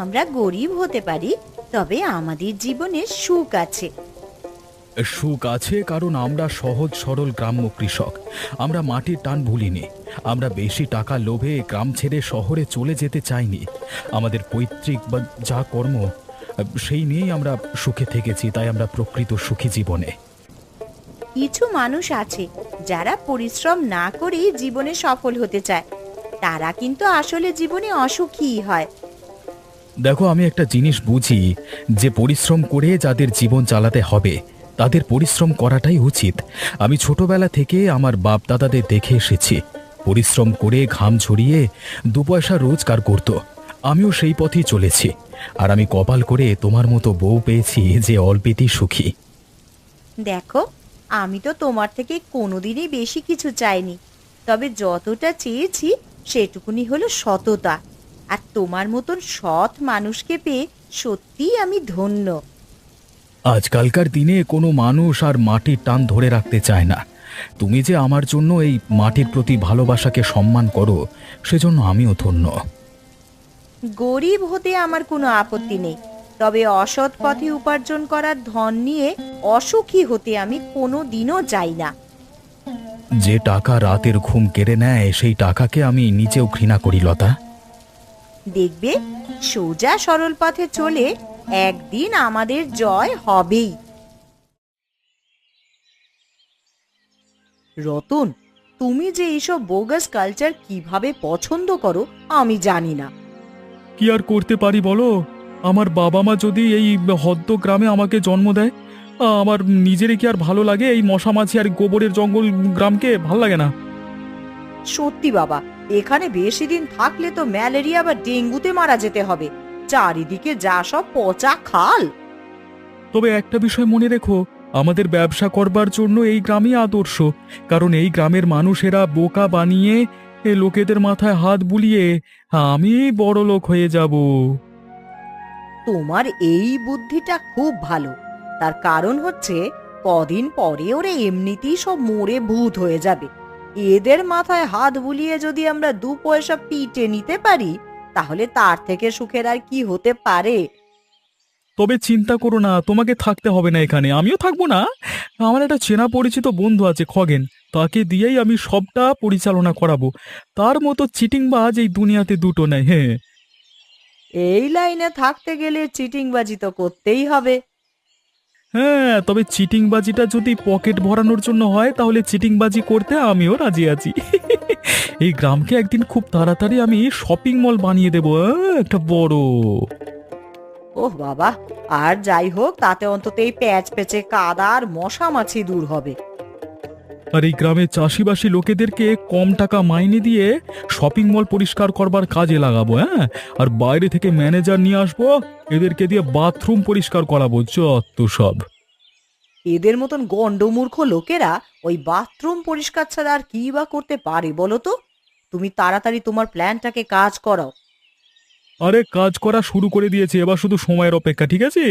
আমরা গরিব হতে পারি, তবে আমাদের জীবনে সুখ আছে। সুখ আছে কারণ আমরা সহজ সরল গ্রাম্য কৃষক। আমরা মাটির টান ভুলিনি। আমরা বেশি টাকা লোভে গ্রাম ছেড়ে শহরে চলে যেতে চাইনি। আমাদের পৈতৃক বা যা কর্ম সেই নিয়েই আমরা সুখে থেকেছি, তাই আমরা প্রকৃত সুখী জীবনে। কিছু মানুষ আছে যারা পরিশ্রম না করেই জীবনে সফল হতে চায়, তারা কিন্তু আসলে জীবনে অসুখী হয়। দেখো, আমি একটা জিনিস বুঝি যে পরিশ্রম করে যাদের জীবন চালাতে হবে তাদের পরিশ্রম করাটাই উচিত। আমি ছোটবেলা থেকে আমার বাপ দাদাদের দেখে এসেছি, পরিশ্রম করে ঘাম ঝরিয়ে দু পয়সা রোজগার করত। আমিও সেই পথেই চলেছি, আর আমি কপাল করে তোমার মতো বউ পেয়েছি যে অল্পেতেই সুখী। দেখো, আমি তো তোমার থেকে কোনোদিনই বেশি কিছু চাইনি, তবে যতটা চেয়েছি সেটুকুনি হলো সততা। আর তোমার মতন সৎ মানুষকে পেয়ে সত্যিই আমি ধন্য। আজকালকার দিনে কোনো মানুষ আর মাটির টান ধরে রাখতে চায় না। তুমি যে আমার জন্য এই মাটির প্রতি ভালোবাসাকে সম্মান করো, সেজন্য আমিও ধন্য। গরিব হতে আমার কোনো আপত্তি নেই, তবে অসৎ পথে উপার্জন করার ধন নিয়ে অসুখী হতে আমি কোনো দিনও চাই না। যে টাকা রাতের ঘুম কেড়ে নেয় সেই টাকাকে আমি নিজেও ঘৃণা করি লতা। দেখবে, সোজা সরল পথে চলে একদিন আমাদের জয় হবেই। রতন, তুমি যে এইসব বোগাস কালচার কিভাবে পছন্দ করো আমি জানি না। কি আর করতে পারি বলো? আমার বাবা মা যদি এই হদ্দ গ্রামে আমাকে জন্ম দেয়, আমার নিজেরই কি আর ভালো লাগে? এই মশা মাছি আর গোবরের জঙ্গল গ্রামকে ভাল লাগে না। সত্যি বাবা, এখানে বেশি দিন থাকলে তো ম্যালেরিয়া বা ডেঙ্গুতে মারা যেতে হবে। চারিদিকে যা সব পচা খাল। তবে একটা বিষয় মনে রেখো, আমাদের ব্যবসা করবার জন্য এই গ্রামই আদর্শ। কারণ এই গ্রামের মানুষেরা বোকা বানিয়ে লোকেদের মাথায় হাত বুলিয়ে আমি বড় লোক হয়ে যাব। তোমার এই বুদ্ধিটা খুব ভালো। তার কারণ হচ্ছে, কদিন পরে ওরা এমনিতেই সব মরে ভূত হয়ে যাবে। এদের মাথায় হাত বুলিয়ে যদি আমরা দু পয়সা পিটে নিতে পারি, তাহলে তার থেকে সুখের আর কি হতে পারে? তবে চিন্তা করো না, তোমাকে থাকতে হবে না এখানে, আমিও থাকবো না। আমার একটা চেনা পরিচিত বন্ধু আছে, খগেন। তাকে দিয়েই আমি সবটা পরিচালনা করাবো। তার মতো চিটিংবাজ এই দুনিয়াতে দুটো নেই। হ্যাঁ, এই লাইনে থাকতে গেলে চিটিংবাজি তো করতেই হবে। হ্যাঁ, তবে চিটিংবাজিটা যদি পকেট ভরানোর জন্য হয় তাহলে চিটিংবাজি করতে আমিও রাজি আছি। এই গ্রামকে একদিন খুব তাড়াতাড়ি আমি শপিং মল বানিয়ে দেবো, একটা বড়। ওহ বাবা, আর যাই হোক, তাতে অন্তত এই প্যাচ পেচে কাদা আর মশা মাছি দূর হবে। আর এই গ্রামের চাষিবাসী লোকেদেরকে কম টাকা মাইনে দিয়ে শপিং মল পরিষ্কার করবার কাজে লাগাবো। হ্যাঁ, আর বাইরে থেকে ম্যানেজার নিয়ে আসবো, এদেরকে দিয়ে বাথরুম পরিষ্কার করাবো, যত সব। এদের মতন গন্ডমূর্খ লোকেরা ওই বাথরুম পরিষ্কার ছাড়া আর কি বা করতে পারে বলো তো? তুমি তাড়াতাড়ি তোমার প্ল্যানটাকে কাজ করাও। আরে কাজ করা শুরু করে দিয়েছে, এবার শুধু সময়ের অপেক্ষা, ঠিক আছে?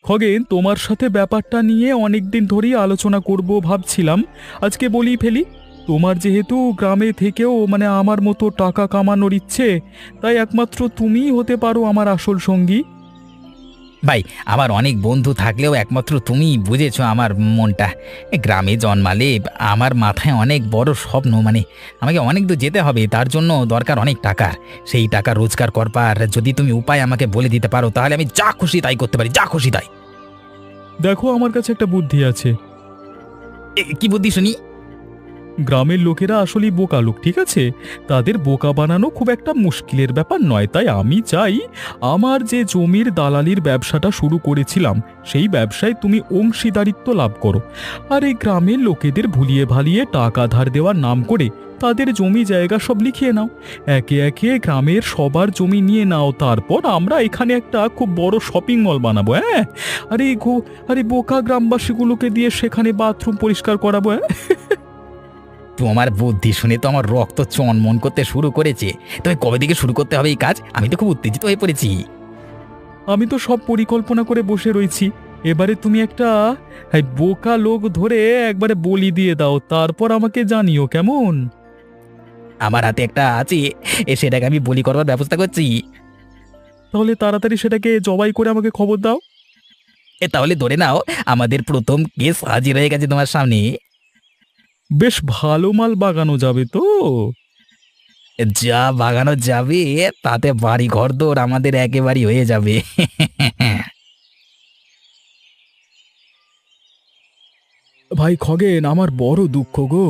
খগেন, তোমার সাথে ব্যাপারটা নিয়ে অনেকদিন ধরেই আলোচনা করব ভাবছিলাম, আজকে বলি ফেলি। তোমার যেহেতু গ্রামে থেকেও আমার মতো টাকা কামানোর ইচ্ছে, তাই একমাত্র তুমিই হতে পারো আমার আসল সঙ্গী। ভাই, আমার অনেক বন্ধু থাকলেও একমাত্র তুমি বুঝেছো আমার মনটা। গ্রামে জন্মালে আমার মাথায় অনেক বড় স্বপ্ন, আমাকে অনেক দূর যেতে হবে, তার জন্য দরকার অনেক টাকা। সেই টাকা রোজগার করবার যদি তুমি উপায় আমাকে বলে দিতে পারো, তাহলে আমি যা খুশি তাই করতে পারি, যা খুশি তাই। দেখো, আমার কাছে একটা বুদ্ধি আছে। কি বুদ্ধি শুনি? গ্রামের লোকেরা আসলেই বোকা লোক, ঠিক আছে? তাদের বোকা বানানো খুব একটা মুশকিলের ব্যাপার নয়। তাই আমি চাই আমার যে জমির দালালির ব্যবসাটা শুরু করেছিলাম, সেই ব্যবসায় তুমি অংশীদারিত্ব লাভ করো। আর এই গ্রামের লোকেদের ভুলিয়ে ভালিয়ে টাকা ধার দেওয়ার নাম করে তাদের জমি জায়গা সব লিখিয়ে নাও। একে একে গ্রামের সবার জমি নিয়ে নাও, তারপর আমরা এখানে একটা খুব বড় শপিং মল বানাবো। হ্যাঁ, আরে বোকা গ্রামবাসীগুলোকে দিয়ে সেখানে বাথরুম পরিষ্কার করাবো। হ্যাঁ, তোমার বুদ্ধি শুনে তো আমার রক্ত চনমন করতে শুরু করেছে। তবে কবে থেকে শুরু করতে হবে এই কাজ? আমি তো খুব উত্তেজিত হয়ে পড়েছি। আমি তো সব পরিকল্পনা করে বসে রয়েছি। এবারে তুমি একটা বোকা লোক ধরে একবারে বলি দিয়ে দাও, তারপর আমাকে জানিও, কেমন? আমার হাতে একটা আছে, সেটাকে আমি বলি করবার ব্যবস্থা করছি। তাহলে তাড়াতাড়ি সেটাকে জবাই করে আমাকে খবর দাও। তাহলে ধরে নাও আমাদের প্রথম কেস হাজির হয়ে গেছে তোমার সামনে। বেশ ভালো মাল বাগানো যাবে তো? যা বাগানো যাবে তাতে বাড়ি ঘর দৌড় আমাদের একেবারেই হয়ে যাবে। ভাই খগেন, আমার বড় দুঃখ গো।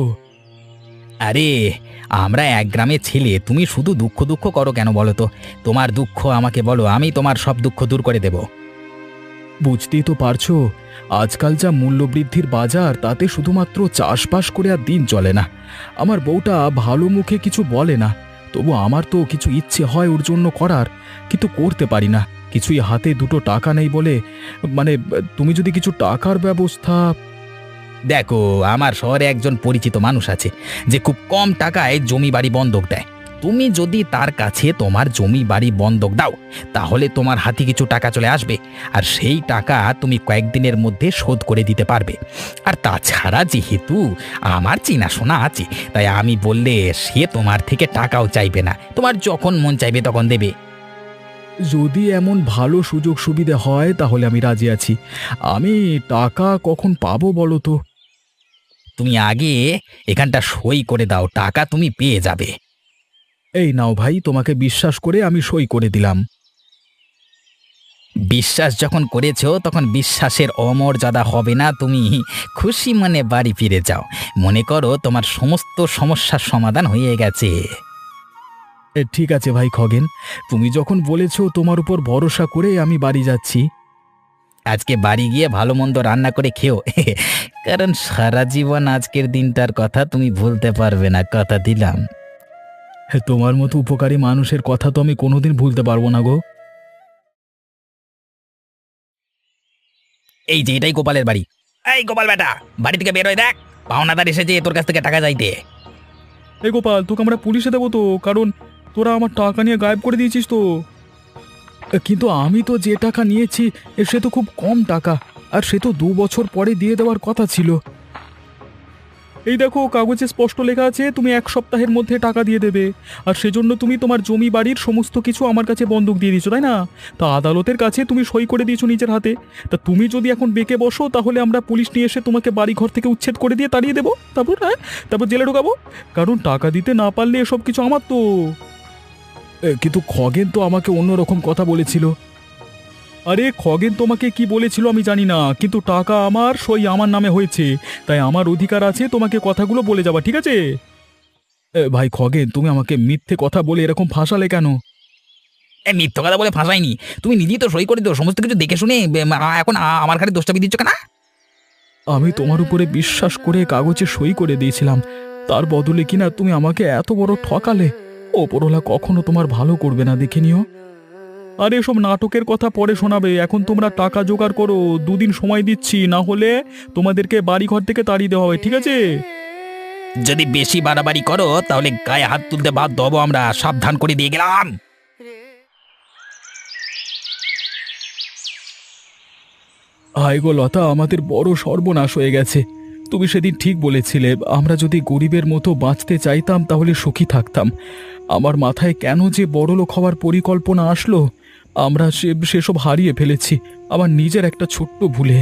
আরে আমরা এক গ্রামের ছেলে, তুমি শুধু দুঃখ দুঃখ করো কেন বলো তো? তোমার দুঃখ আমাকে বলো, আমি তোমার সব দুঃখ দূর করে দেব। বুঝতেই তো পারছো, আজকাল যা মূল্যবৃদ্ধির বাজার, তাতে শুধুমাত্র চাষবাস করে আর দিন চলে না। আমার বউটা ভালো মুখে কিছু বলে না, তবু আমার তো কিছু ইচ্ছে হয় ওর জন্য করার, কিন্তু করতে পারি না। কিছুই হাতে দুটো টাকা নেই বলে। মানে তুমি যদি কিছু টাকার ব্যবস্থা। দেখো, আমার শহরে একজন পরিচিত মানুষ আছে যে খুব কম টাকায় জমি বাড়ি বন্ধক দেয়। তুমি যদি তার কাছে তোমার জমি বাড়ি বন্ধক দাও, তাহলে তোমার হাতে কিছু টাকা চলে আসবে, আর সেই টাকা তুমি কয়েকদিনের মধ্যে শোধ করে দিতে পারবে। আর তাছাড়া যেহেতু আমার চেনাশোনা আছে, তাই আমি বললে সে তোমার থেকে টাকাও চাইবে না, তোমার যখন মন চাইবে তখন দেবে। যদি এমন ভালো সুযোগ সুবিধা হয় তাহলে আমি রাজি আছি। আমি টাকা কখন পাবো বলো তো? তুমি আগে এখানটা সই করে দাও, টাকা তুমি পেয়ে যাবে। এই নাও ভাই, তোমাকে বিশ্বাস করে আমি সই করে দিলাম। বিশ্বাস যখন করেছো তখন বিশ্বাসের অমর্যাদা হবে না। তুমি খুশি মনে বাড়ি ফিরে যাও, মনে করো তোমার সমস্ত সমস্যার সমাধান হয়ে গেছে। ঠিক আছে ভাই খগেন, তুমি যখন বলেছো তোমার উপর ভরসা করে আমি বাড়ি যাচ্ছি। আজকে বাড়ি গিয়ে ভালো মন্দ রান্না করে খেও, কারণ সারা জীবন আজকের দিনটার কথা তুমি ভুলতে পারবে না, কথা দিলাম। তোমার মতো উপকারী মানুষের কথা তো আমি কোনোদিন ভুলতে পারবো না গো। এই যে এটাই গোপালের বাড়ি। এই গোপাল বেটা, বাড়ি থেকে বের হয়ে দেখ, পাওনাদার এসেছে তোর কাছ থেকে টাকা চাইতে। এই গোপাল, তোকে আমরা পুলিশে দেবো তো, কারণ তোরা আমার টাকা নিয়ে গায়েব করে দিয়েছিস তো। কিন্তু আমি তো যে টাকা নিয়েছি সে তো খুব কম টাকা, আর সে তো 2 বছর পরে দিয়ে দেওয়ার কথা ছিল। এই দেখো, কাগজে স্পষ্ট লেখা আছে তুমি 1 সপ্তাহের মধ্যে টাকা দিয়ে দেবে, আর সেজন্য তুমি তোমার জমি বাড়ির সমস্ত কিছু আমার কাছে বন্ধক দিয়ে দিয়েছো, তাই না? তা আদালতের কাছে তুমি সই করে দিয়েছো নিজের হাতে। তা তুমি যদি এখন বেঁকে বসো, তাহলে আমরা পুলিশ নিয়ে এসে তোমাকে বাড়ি ঘর থেকে উচ্ছেদ করে দিয়ে তাড়িয়ে দেবো, তারপর জেলে ঢোকাবো। কারণ টাকা দিতে না পারলে এসব কিছু আমার তো। কিন্তু খগেন তো আমাকে অন্যরকম কথা বলেছিল। আরে খগেন তোমাকে কি বলেছিল আমি জানি না, কিন্তু টাকা আমার, সই আমার নামে হয়েছে, তাই আমার অধিকার আছে তোমাকে কথাগুলো বলে যাওয়া, ঠিক আছে? ভাই খগেন, তুমি আমাকে মিথ্যে কথা বলে এরকম ফাঁসালে কেন? মিথ্যা কথা বলে ফাঁসাইনি, তুমি নিজেই তো সই করে দিও সমস্ত কিছু দেখে শুনে। এখন আমার খালি দোষটা দিচ্ছ কেন? আমি তোমার উপরে বিশ্বাস করে কাগজে সই করে দিয়েছিলাম, তার বদলে কিনা তুমি আমাকে এত বড় ঠকালে। ওপরওয়ালা কখনো তোমার ভালো করবে না, দেখে নিও। আর এসব নাটকের কথা পরে শোনাবে, এখন তোমরা টাকা জোগাড় করো, 2 দিন সময় দিচ্ছি, না হলে তোমাদেরকে বাড়ি ঘর থেকে তাড়িয়ে দেওয়া হবে, ঠিক আছে? যদি বেশি বাড়াবাড়ি করো তাহলে গায়ে হাত তুলতে বাধ্য হবো আমরা, সাবধান করে দিয়ে গেলাম। হায় গো লতা, আমাদের বড় সর্বনাশ হয়ে গেছে। তুমি সেদিন ঠিক বলেছিলে, আমরা যদি গরিবের মতো বাঁচতে চাইতাম তাহলে সুখী থাকতাম। আমার মাথায় কেন যে বড়লোক হওয়ার পরিকল্পনা আসলো, আমরা সেসব হারিয়ে ফেলেছি আমার নিজের একটা ছোট্ট ভুলে।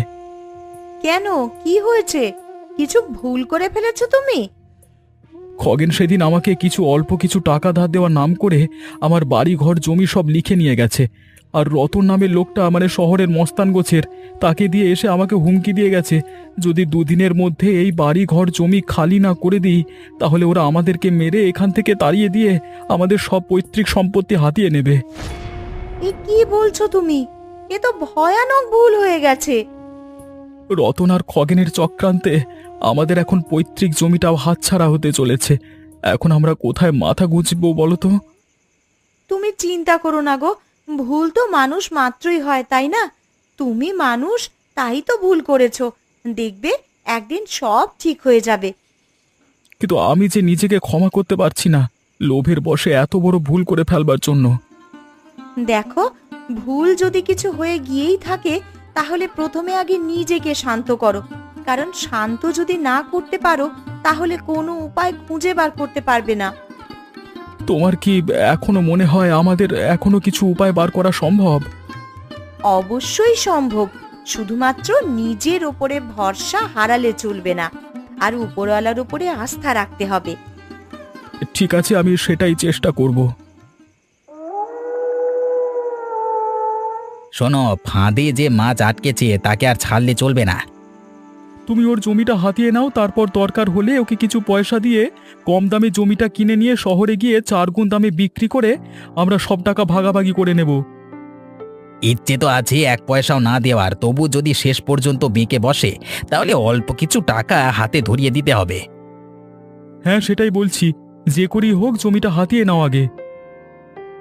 কেন, কি হয়েছে? কিছু ভুল করে ফেলেছো তুমি? খগেন সেদিন আমাকে অল্প কিছু টাকা ধার দেওয়ার নাম করে আমার বাড়ি ঘর জমি সব লিখে নিয়ে গেছে। আর রতন নামের লোকটা, মানে শহরের মস্তান গোছের, তাকে দিয়ে এসে আমাকে হুমকি দিয়ে গেছে, যদি 2 দিনের মধ্যে এই বাড়ি ঘর জমি খালি না করে দিই, তাহলে ওরা আমাদেরকে মেরে এখান থেকে তাড়িয়ে দিয়ে আমাদের সব পৈতৃক সম্পত্তি হাতিয়ে নেবে। এ কি বলছো তুমি? এ তো ভয়ানক ভুল হয়ে গেছে। রতন আর খগেনের চক্রান্তে আমাদের এখন পৈতৃক জমিটাও হাতছাড়া হতে চলেছে। এখন আমরা কোথায় মাথা গুঁজবো বলো তো? তুমি চিন্তা করো না গো, ভুল তো মানুষ মাত্রই হয়, তাই না? তুমি মানুষ, তাই তো ভুল করেছো। দেখবে একদিন সব ঠিক হয়ে যাবে। কিন্তু আমি যে নিজেকে ক্ষমা করতে পারছি না, লোভের বশে এত বড় ভুল করে ফেলবার জন্য। দেখো, ভুল যদি কিছু হয়ে গিয়েই থাকে, তাহলে প্রথমে আগে নিজেকে শান্ত করো। কারণ শান্ত যদি না করতে পারো, তাহলে কোনো উপায় খুঁজে বার করতে পারবে না। তোমার কি এখনো মনে হয় আমাদের এখনো কিছু উপায় বার করা সম্ভব? অবশ্যই সম্ভব, শুধুমাত্র নিজের ওপরে ভরসা হারালে চলবে না, আর উপরওয়ালার উপরে আস্থা রাখতে হবে। ঠিক আছে, আমি সেটাই চেষ্টা করব। শোনো, ফাঁদে যে মাছ আটকেছে তাকে আর ছাড়লে চলবে না। তুমি ওর জমিটা হাতিয়ে নাও, তারপর দরকার হলে ওকে কিছু পয়সা দিয়ে কম দামে জমিটা কিনে নিয়ে শহরে গিয়ে 4 গুণ দামে বিক্রি করে আমরা সব টাকা ভাগাভাগি করে নেব। ইচ্ছে তো আছে 1 পয়সাও না দেওয়ার, তবু যদি শেষ পর্যন্ত বেঁকে বসে তাহলে অল্প কিছু টাকা হাতে ধরিয়ে দিতে হবে। হ্যাঁ, সেটাই বলছি, যে করেই হোক জমিটা হাতিয়ে নাও আগে।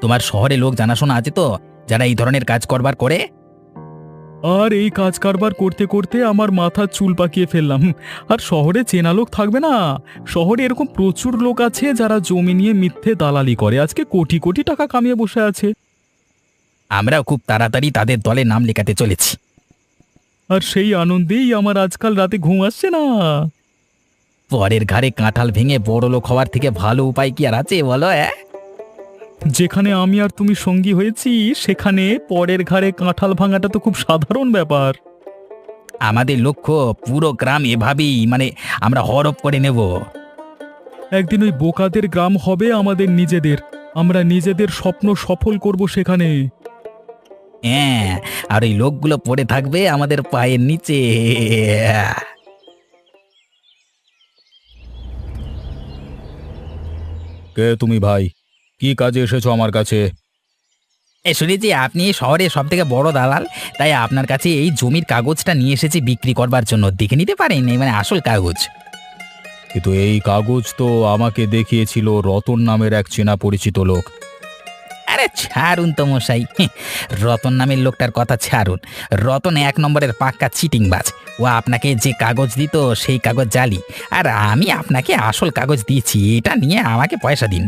তোমার শহরে লোক জানাশোনা আছে তো, যারা এই ধরনের কাজ করবার করে? আর এই কাজ কারবার করতে করতে আমার মাথার চুল পাকিয়ে ফেললাম। আর শহরে চেনা লোক থাকবে না? শহরে এরকম প্রচুর লোক আছে যারা জমি নিয়ে মিথ্যে দালালি করে আজকে কোটি কোটি টাকা কামিয়ে বসে আছে। আমরাও খুব তাড়াতাড়ি তাদের দলে নাম লেখাতে চলেছি। আর সেই আনন্দেই আমার আজকাল রাতে ঘুম আসছে না। পরের ঘাড়ে কাঁঠাল ভেঙে বড়লোক হওয়ার থেকে ভালো উপায় কি আর আছে বলো? যেখানে আমি আর তুমি সঙ্গী হয়েছি সেখানে পরের ঘাড়ে কাঁঠাল ভাঙাটা তো খুব সাধারণ ব্যাপার। আমাদের লক্ষ্য পুরো গ্রাম এভাবেই আমরা হরপ করে নেব। একদিন ওই বোকাদের গ্রাম হবে আমাদের নিজেদের, আমরা নিজেদের স্বপ্ন সফল করব সেখানে। হ্যাঁ, আর ওই লোকগুলো পড়ে থাকবে আমাদের পায়ের নিচে। কে তুমি ভাই? কি কাজে এসেছো আমার কাছে? শুনেছি আপনি এই শহরে সব থেকে বড় দালাল, তাই আপনার কাছে এই জমির কাগজটা নিয়ে এসেছি বিক্রি করবার জন্য। দেখে নিতে পারেন, এই আসল কাগজ। কিন্তু এই কাগজ তো আমাকে দেখিয়েছিল রতন নামের এক চেনা পরিচিত লোক। আরে ছাড়ুন তো মশাই, রতন নামের লোকটার কথা ছাড়ুন। রতন 1 নম্বরের পাক্কা চিটিংবাজ। ও আপনাকে যে কাগজ দিত সেই কাগজ জালি, আর আমি আপনাকে আসল কাগজ দিয়েছি। এটা নিয়ে আমাকে পয়সা দিন।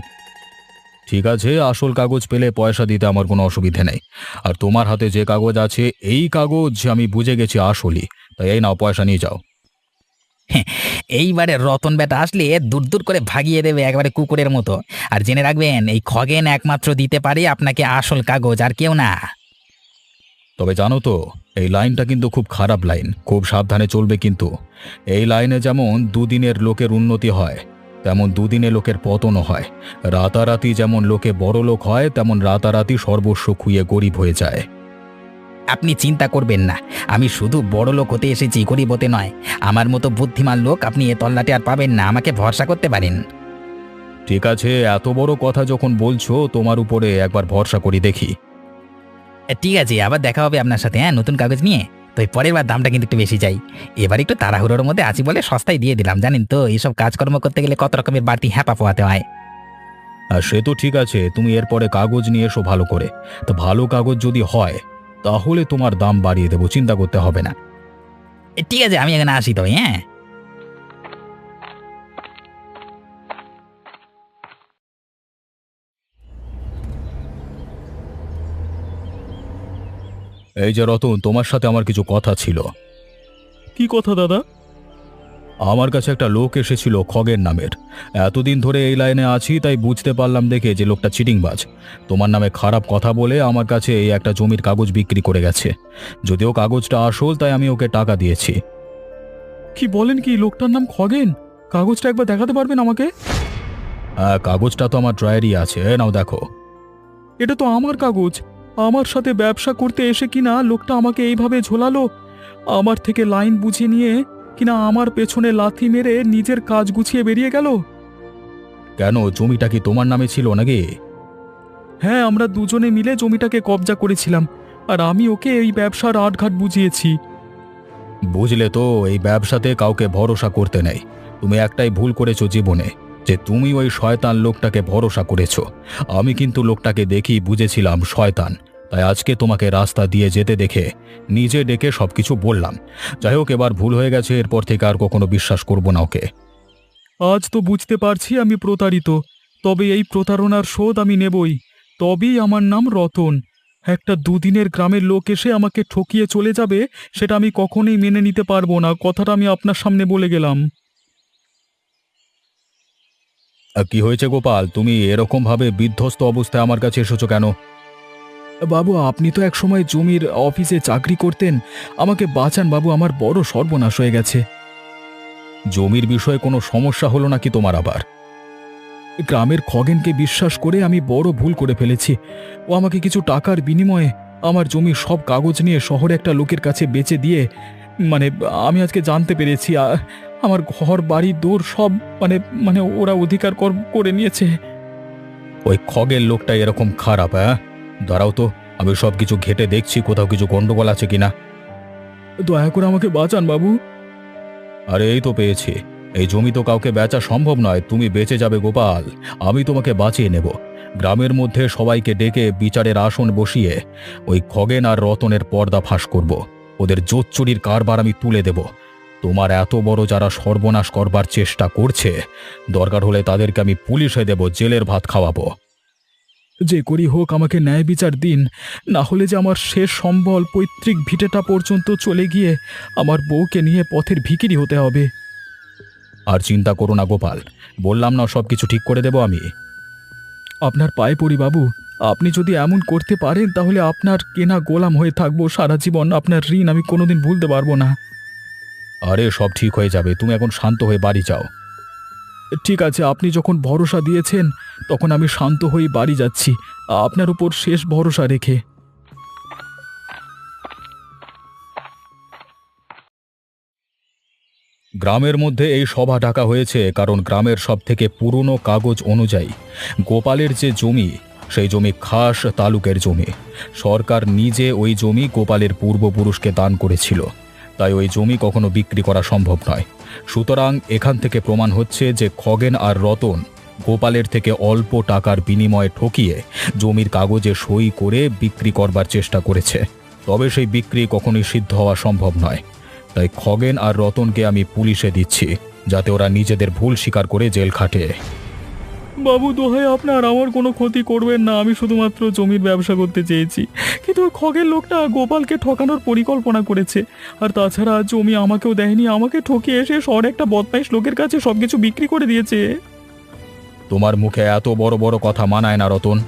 ঠিক আছে, আসল কাগজ পেলে পয়সা দিতে আমার কোনো অসুবিধে নেই। আর তোমার হাতে যে কাগজ আছে এই কাগজ আমি বুঝে গেছি আসলই, তাই এই নাও, পয়সা নিয়ে যাও। এইবারে রতন বেটা আসলে দূর দূর করে ভাগিয়ে দেবে একবারে কুকুরের মতো। আর জেনে রাখবেন, এই খগেন একমাত্র দিতে পারে আপনাকে আসল কাগজ, আর কেউ না। তবে জানো তো, এই লাইনটা কিন্তু খুব খারাপ লাইন, খুব সাবধানে চলবে কিন্তু। এই লাইনে যেমন দুদিনের লোকের উন্নতি হয়, তেমন দুদিনে লোকের পতনও হয়। রাতারাতি যেমন লোকে বড় লোক হয়, তেমন রাতারাতি সর্বস্ব খুইয়ে গরিব হয়ে যায়। আপনি চিন্তা করবেন না, আমি শুধু বড় লোক হতে এসেছি, গরিব হতে নয়। আমার মতো বুদ্ধিমান লোক আপনি এ তল্লাটে আর পাবেন না, আমাকে ভরসা করতে পারেন। ঠিক আছে, এত বড় কথা যখন বলছো, তোমার উপরে একবার ভরসা করি দেখি। ঠিক আছে, আবার দেখা হবে আপনার সাথে, হ্যাঁ, নতুন কাগজ নিয়ে। তো এই পরের বার দামটা কিন্তু একটু বেশি চাই। এবার একটু তাড়াহুড়োর মধ্যে আছি বলে সস্তায় দিয়ে দিলাম। জানেন তো, এইসব কাজকর্ম করতে গেলে কত রকমের বাড়তি হ্যাপা পোহাতে হয়। আর সে তো ঠিক আছে, তুমি এরপরে কাগজ নিয়ে এসো ভালো করে। তো ভালো কাগজ যদি হয় তাহলে তোমার দাম বাড়িয়ে দেবো, চিন্তা করতে হবে না। ঠিক আছে, আমি এখানে আসি তবে, হ্যাঁ। এই যে রতন, তোমার সাথে আমার কিছু কথা ছিল। কি কথা দাদা? আমার কাছে একটা লোক এসেছিল খগেন নামের। এতদিন ধরে এই লাইনে আছি তাই বুঝতে পারলাম দেখে যে লোকটা চিটিংবাজ। তোমার নামে খারাপ কথা বলে আমার কাছে এই একটা জমির কাগজ বিক্রি করে গেছে। যদিও কাগজটা আসল, তাই আমি ওকে টাকা দিয়েছি। কি বলেন? কি লোকটার নাম খগেন? কাগজটা একবার দেখাতে পারবেন আমাকে? হ্যাঁ, কাগজটা তো আমার ড্রয়ারই আছে, নাও দেখো। এটা তো আমার কাগজ। আমার সাথে ব্যবসা করতে এসে কিনা লোকটা আমাকে এইভাবে ঝোলালো। আমার থেকে লাইন বুঝিয়ে নিয়ে কিনা আমার পেছনে লাথি মেরে নিজের কাজ গুছিয়ে বেরিয়ে গেল। কেন, জমিটা কি তোমার নামে ছিল নাকি? হ্যাঁ, আমরা দুজনে মিলে জমিটাকে কবজা করেছিলাম, আর আমি ওকে এই ব্যবসার আটঘাট বুঝিয়েছি। বুঝলে তো, এই ব্যবসাতে কাউকে ভরসা করতে নেই। তুমি একটাই ভুল করেছো জীবনে, যে তুমি ওই শয়তান লোকটাকে ভরসা করেছো। আমি কিন্তু লোকটাকে দেখি বুঝেছিলাম শয়তান, তাই আজকে তোমাকে রাস্তা দিয়ে যেতে দেখে নিজে ডেকে সবকিছু বললাম। যাই হোক, এবার ভুল হয়ে গেছে, এরপর থেকে আর কখনো বিশ্বাস করব না ওকে। আজ তো বুঝতে পারছি আমি প্রতারিত, তবে এই প্রতারণার শোধ আমি নেবই। তবেই আমার নাম রতন। একটা দুদিনের গ্রামের লোক এসে আমাকে ঠকিয়ে চলে যাবে, সেটা আমি কখনোই মেনে নিতে পারবো না। কথাটা আমি আপনার সামনে বলে গেলাম। কি হয়েছে গোপাল, তুমি এরকম ভাবে বিধ্বস্ত অবস্থায় আমার কাছে এসেছো কেন? বাবু, আপনি তো একসময় জমির অফিসে চাকরি করতেন, আমাকে বাঁচান বাবু, আমার বড় সর্বনাশ হয়ে গেছে। জমির বিষয়ে কোনো সমস্যা হলো নাকি তোমার আবার? গ্রামের খগেনকে বিশ্বাস করে আমি বড় ভুল করে ফেলেছি। ও আমাকে কিছু টাকার বিনিময়ে আমার জমির সব কাগজ নিয়ে শহরে একটা লোকের কাছে বেচে দিয়ে, মানে আমি আজকে জানতে পেরেছি আমার ঘর বাড়ি দৌড় সব মানে মানে ওরা অধিকার করে নিয়েছে। ওই খগের লোকটা এরকম খারাপ? হ্যাঁ, দাঁড়াও তো, আমি সব কিছু ঘেটে দেখছি কোথাও কিছু গন্ডগোল আছে কিনা। দয়া করে আমাকে বাঁচান বাবু। আরে এই তো পেয়েছি। এই জমি তো কাউকে বেচা সম্ভব নয়, তুমি বেঁচে যাবে গোপাল, আমি তোমাকে বাঁচিয়ে নেব। গ্রামের মধ্যে সবাইকে ডেকে বিচারের আসন বসিয়ে ওই খগেন আর রতনের পর্দা ফাঁস করব। ওদের জোচ্চুরির কারবার আমি তুলে দেব। তোমার এত বড় যারা সর্বনাশ করবার চেষ্টা করছে, দরকার হলে তাদেরকে আমি পুলিশে দেব, জেলের ভাত খাওয়াবো। যে করি হোক আমাকে ন্যায় বিচার দিন, না হলে যে আমার শেষ সম্বল পৈতৃক ভিটেটা পর্যন্ত চলে গিয়ে আমার বউকে নিয়ে পথের ভিখিরি হতে হবে। আর চিন্তা করো না গোপাল, বললাম না সব কিছু ঠিক করে দেব আমি। আপনার পায়ে পড়ি বাবু, আপনি যদি এমন করতে পারেন তাহলে আপনার কেনা গোলাম হয়ে থাকবো সারা জীবন। আপনার ঋণ আমি কোনোদিন ভুলতে পারবো না। আরে সব ঠিক হয়ে যাবে, তুমি এখন শান্ত হয়ে বাড়ি যাও। ঠিক আছে, আপনি যখন ভরসা দিয়েছেন তখন আমি শান্ত হয়ে বাড়ি যাচ্ছি, আপনার উপর শেষ ভরসা রেখে। গ্রামের মধ্যে এই সভা ডাকা হয়েছে কারণ গ্রামের সবথেকে পুরনো কাগজ অনুযায়ী গোপালের যে জমি, সেই জমি খাস তালুকের জমি। সরকার নিজে ওই জমি গোপালের পূর্বপুরুষকে দান করেছিল, তাই ওই জমি কখনো বিক্রি করা সম্ভব নয়। সুতরাং এখান থেকে প্রমাণ হচ্ছে যে খগেন আর রতন গোপালের থেকে অল্প টাকার বিনিময়ে ঠকিয়ে জমির কাগজে সই করে বিক্রি করবার চেষ্টা করেছে। তবে সেই বিক্রি কখনোই সিদ্ধ হওয়া সম্ভব নয়। তাই খগেন আর রতনকে আমি পুলিশে দিচ্ছি, যাতে ওরা নিজেদের ভুল স্বীকার করে জেল খাটে। বাবু দোহাই আপনার, আমার কোনো ক্ষতি করবেন না, আমি শুধুমাত্র জমির ব্যবসা করতে চেয়েছি। কিন্তু ওই খগের লোকটা গোপালকে ঠকানোর পরিকল্পনা করেছে। আর তাছাড়া জমি আমাকেও দেয়নি, আমাকে ঠকিয়ে এসে শহরে একটা বদমাইশ লোকের কাছে সবকিছু বিক্রি করে দিয়েছে। তোমার মুখে এত বড় বড় কথা মানায় না রতন।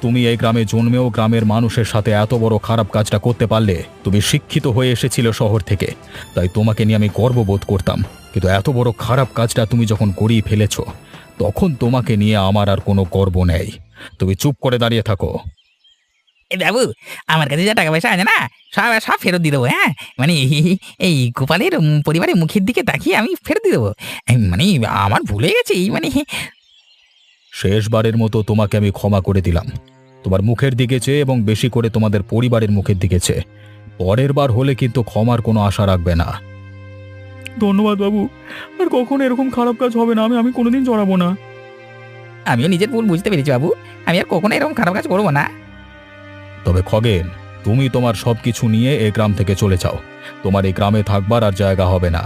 তুমি এই গ্রামে জন্মেও গ্রামের মানুষের সাথে এত বড় খারাপ কাজটা করতে পারলে। তুমি শিক্ষিত হয়ে এসেছিলে শহর থেকে, তাই তোমাকে নিয়ে আমি গর্ববোধ করতাম। কিন্তু এত বড় খারাপ কাজটা তুমি যখন করিয়ে ফেলেছো, তখন তোমাকে নিয়ে আমার আর কোনো গর্ব নেই। তুমি চুপ করে দাঁড়িয়ে থাকো। এ বাবু, আমার কাছে যা টাকা পয়সা আছে না, সব সব ফেরত দিয়ে দেবো। হ্যাঁ, মানে এই গোপালের পরিবারের মুখের দিকে তাকিয়ে আমি ফেরত দিয়ে দেবো। মানে আমার ভুলে গেছি মানে। শেষবারের মতো তোমাকে আমি ক্ষমা করে দিলাম। তোমার মুখের দিকে চেয়ে এবং বেশি করে তোমাদের পরিবারের মুখের দিকে চেয়ে। পরের বার হলে কিন্তু ক্ষমার কোনো আশা রাখবে না। ধন্যবাদ বাবু, আর কখনো এরকম খারাপ কাজ হবে না, আমি কোনোদিন জড়াবো না। আমিও নিজের ভুল বুঝতে পেরেছি বাবু, আমি আর কখনো এরকম খারাপ কাজ করবো না। তবে খগেন, তুমি তোমার সবকিছু নিয়ে এই গ্রাম থেকে চলে যাও। তোমার এই গ্রামে থাকবার আর জায়গা হবে না।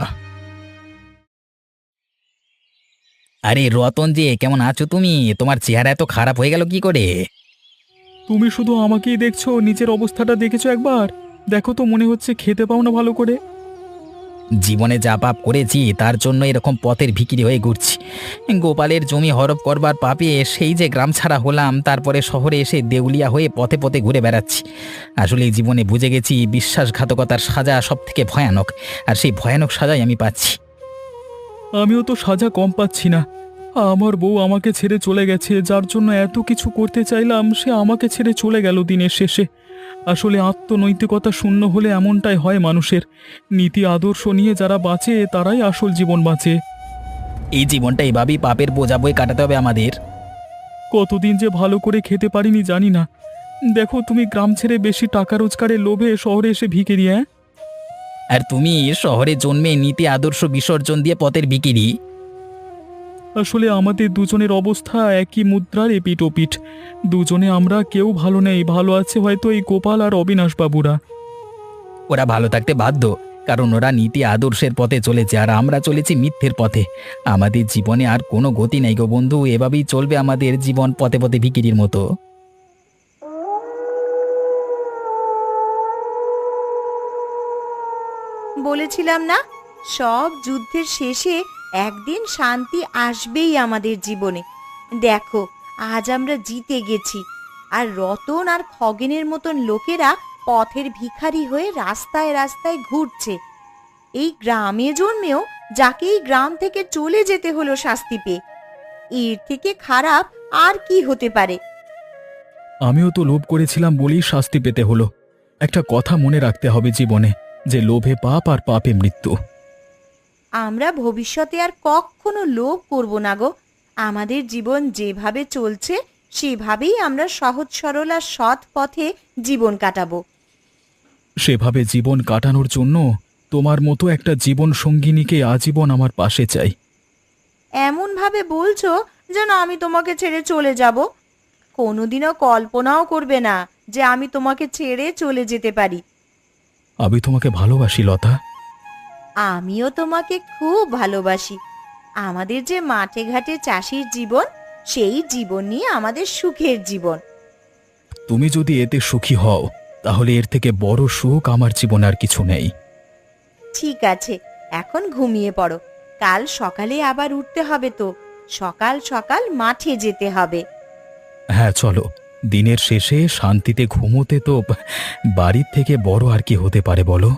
আরে রতন যে, কেমন আছো তুমি? তোমার চেহারা এত খারাপ হয়ে গেল কি করে? তুমি শুধু আমাকেই দেখছো, নিজের অবস্থাটা দেখেছো একবার? দেখো তো, মনে হচ্ছে খেতে পাও না ভালো করে। জীবনে যা পাপ করেছি তার জন্য এরকম পথের ভিখিরি হয়ে ঘুরছি। গোপালের জমি হরপ করবার পাপে সেই যে গ্রাম ছাড়া হলাম, তারপরে শহরে এসে দেউলিয়া হয়ে পথে পথে ঘুরে বেড়াচ্ছি। আসলে এই জীবনে বুঝে গেছি বিশ্বাসঘাতকতার সাজা সব থেকে ভয়ানক, আর সেই ভয়ানক সাজাই আমি পাচ্ছি। আমিও তো সাজা কম পাচ্ছি না। আমার বউ আমাকে ছেড়ে চলে গেছে, যার জন্য এত কিছু করতে চাইলাম সে আমাকে ছেড়ে চলে গেল দিনের শেষে। আসলে আত্মনৈতিকতা শূন্য হলে এমনটাই হয় মানুষের। নীতি আদর্শ নিয়ে যারা বাঁচে তারাই আসল জীবন বাঁচে। এই জীবনটা এভাবেই পাপের বোঝা বয়ে কাটাতে হবে আমাদের। কতদিন যে ভালো করে খেতে পারিনি জানি না। দেখো, তুমি গ্রাম ছেড়ে বেশি টাকা রোজগারের লোভে শহরে এসে ভিখিরি। হ্যাঁ, আর তুমি শহরে জন্মে নীতি আদর্শ বিসর্জন দিয়ে পথের ভিখিরি। আসলে আমাদের দুজনের অবস্থা একই মুদ্রার এপিঠ ওপিঠ। দুজনে আমরা কেউ ভালো নেই, ভালো আছে হয়তো এই গোপাল আর অবিনাশ বাবুরা। ওরা ভালো থাকতে বাধ্য, কারণ ওরা নীতি আদর্শের পথে চলেছে আর আমরা চলেছি মিথ্যের পথে। আমাদের জীবনে আর কোনো গতি নেই গো বন্ধু, এভাবেই চলবে আমাদের জীবন, পথে পথে ভিখিরির মতো। বলেছিলাম না, সব যুদ্ধের শেষে একদিন শান্তি আসবেই আমাদের জীবনে। দেখো, আজ আমরা জিতে গেছি। আর রতন আর খগেনের মতন লোকেরা পথের ভিখারি হয়ে রাস্তায় রাস্তায় ঘুরছে। এই গ্রামে জন্মেও যাকে এই গ্রাম থেকে চলে যেতে হলো শাস্তি পেয়ে, এর থেকে খারাপ আর কি হতে পারে? আমিও তো লোভ করেছিলাম বলেই শাস্তি পেতে হলো। একটা কথা মনে রাখতে হবে জীবনে, যে লোভে পাপ আর পাপে মৃত্যু। আমরা ভবিষ্যতে আর কখনো লোভ করব না গো। আমাদের জীবন যেভাবে চলছে সেভাবেই আমরা সহজ সরল আর সৎ পথে জীবন কাটাবো। সেভাবে জীবন কাটানোর জন্য তোমার মতো একটা জীবন সঙ্গিনীকে আজীবন আমার পাশে চাই। এমন ভাবে বলছো যেন আমি তোমাকে ছেড়ে চলে যাব। কোনোদিনও কল্পনাও করবে না যে আমি তোমাকে ছেড়ে চলে যেতে পারি। আমি তোমাকে ভালোবাসি লতা। আমিও তোমাকে খুব ভালোবাসি। আমাদের যে মাঠে ঘাটে চাষির জীবন, সেই জীবন নিয়ে আমাদের সুখের জীবন। তুমি যদি এতে সুখী হও, তাহলে এর থেকে বড় সুখ আমার জীবনে আর কিছু নেই। ঠিক আছে, এখন ঘুমিয়ে পড়ো। কাল সকালে আবার উঠতে হবে তো। সকাল সকাল মাঠে যেতে হবে। হ্যাঁ চলো, দিনের শেষে শান্তিতে ঘুমোতে তো বাড়ির থেকে বড় আর কি হতে পারে বলো।